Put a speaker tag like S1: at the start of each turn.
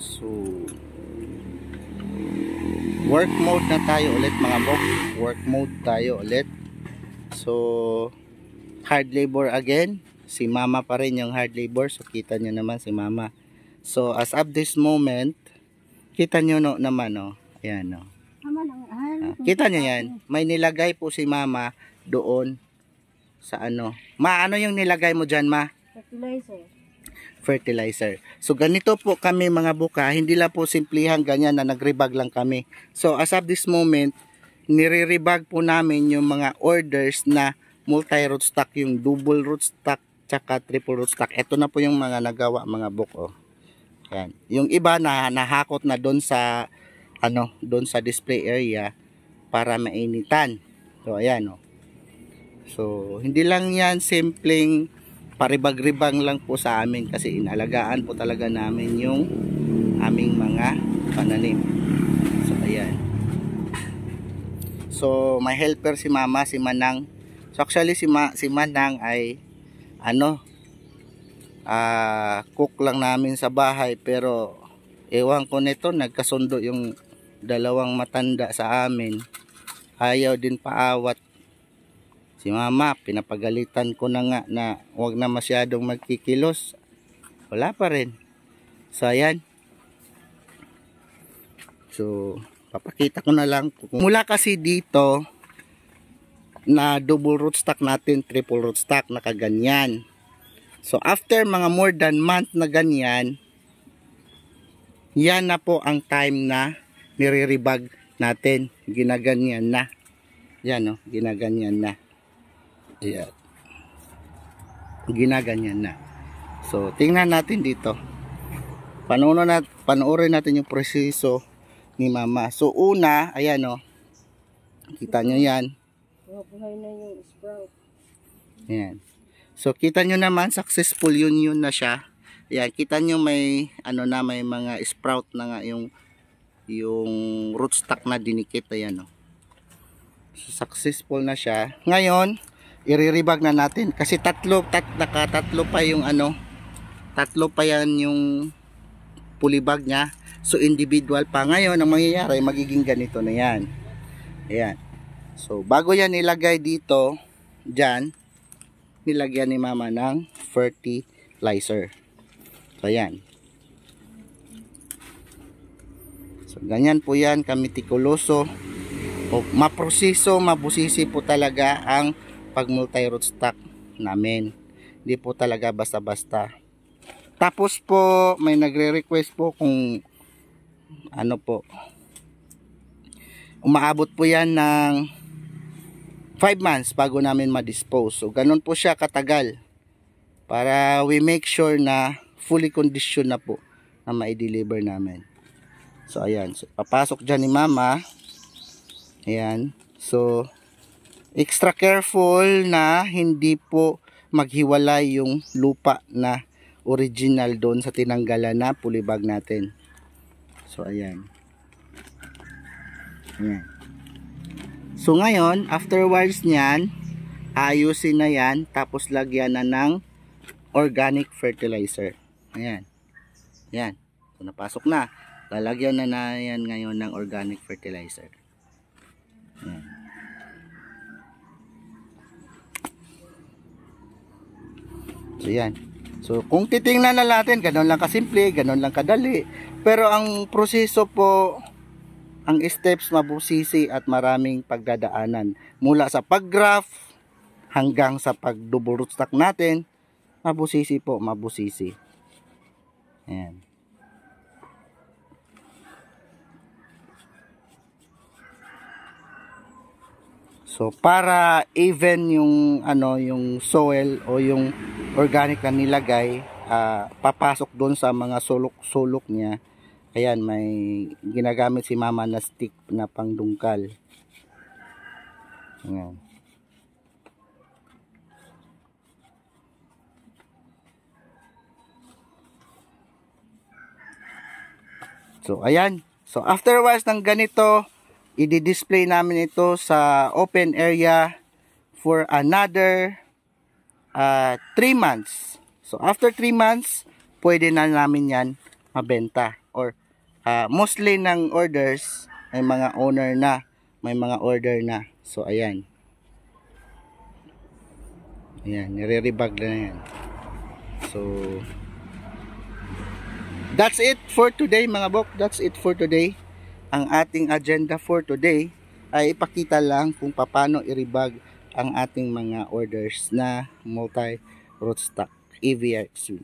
S1: So work mode na tayo ulit mga bok. Work mode tayo ulit. So hard labor again. Si mama pa rin yung hard labor. So kita nyo naman si mama. So as of this moment, kita nyo no, naman no. Ayan no. Kita nyo yan. May nilagay po si mama doon sa ano. Ma, ano yung nilagay mo dyan ma?
S2: Fertilizer.
S1: Fertilizer. So ganito po kami mga buka. Hindi lang po simplihan ganyan na nagrebag lang kami. So as of this moment, nire-rebag po namin yung mga orders na multi-rootstock, yung double rootstock tsaka triple rootstock. Ito na po yung mga nagawa mga buko. Yan. Yung iba na nahakot na doon sa ano, doon sa display area para mainitan. So ayan oh. So hindi lang yan simpleng paribag-ribag lang po sa amin kasi inalagaan po talaga namin yung aming mga pananim. So ayan. So may helper si mama, si Manang. So actually si Manang ay ano, cook lang namin sa bahay, pero ewan ko nito, nagkasundo yung dalawang matanda sa amin. Ayaw din paawat si mama. Pinapagalitan ko na nga na huwag na masyadong magkikilos. Wala pa rin. So ayan. So papakita ko na lang. Mula kasi dito na double rootstock natin, triple rootstock, nakaganyan. So after mga more than month na ganyan, yan na po ang time na nire-rebag natin. Ginaganyan na. Yan no, ginaganyan na. Ayan. Ginaganyan na. So tingnan natin dito. Panoorin natin yung proseso ni mama. So una, ayan no. Kita nyo yan.
S2: Buhay na yung sprout.
S1: Ayan. So kita nyo naman successful yun na siya. Ayan, kita nyo may ano na, may mga sprout na nga yung rootstock na dinikit. Ayan no. So successful na siya. Ngayon, i-rebag na natin kasi tatlo pa yung ano, tatlo pa yan yung pulibag niya. So individual pa. Ngayon ang mangyayari, magiging ganito na yan. Ayan. So bago yan ilagay dito, dyan, nilagyan ni mama ng fertilizer. So ayan. So ganyan po yan, kamitikuloso o maproseso, mabusisi po talaga ang pag multi-rootstock namin. Hindi po talaga basta-basta. Tapos po may nagre-request po kung ano po, umaabot po yan ng 5 months bago namin ma-dispose. So ganun po siya katagal para we make sure na fully condition na po na ma-deliver namin. So ayan, so papasok dyan ni mama. Ayan. So extra careful na hindi po maghiwalay yung lupa na original doon sa tinanggalan na pulibag natin. So ayan. Ayan. So ngayon, afterwards nyan, ayusin na yan, tapos lagyan na ng organic fertilizer. Ayan. Ayan. So napasok na. Lalagyan na yan ngayon ng organic fertilizer. Ayan. So yan. So kung titingnan na natin, ganun lang kasimple, ganun lang kadali. Pero ang proseso po, ang steps mabusisi at maraming pagdadaanan. Mula sa pag-graft hanggang sa pag-double rootstock natin, mabusisi po, mabusisi. Ayan. So para even yung ano, yung soil o yung organic na nilagay, papasok doon sa mga sulok-sulok niya. Ayan, may ginagamit si mama na stick na pangdungkal. Ayan. So ayan. So afterwards ng ganito, i-display namin ito sa open area for another 3 months. So after 3 months, pwede na namin yan mabenta. or mostly ng orders may mga owner na, may mga order na. So ayan. Ayan, nire-rebag na yan. So that's it for today mga bok. That's it for today. Ang ating agenda for today ay ipakita lang kung paano i-rebag ang ating mga orders na multi rootstock EVX.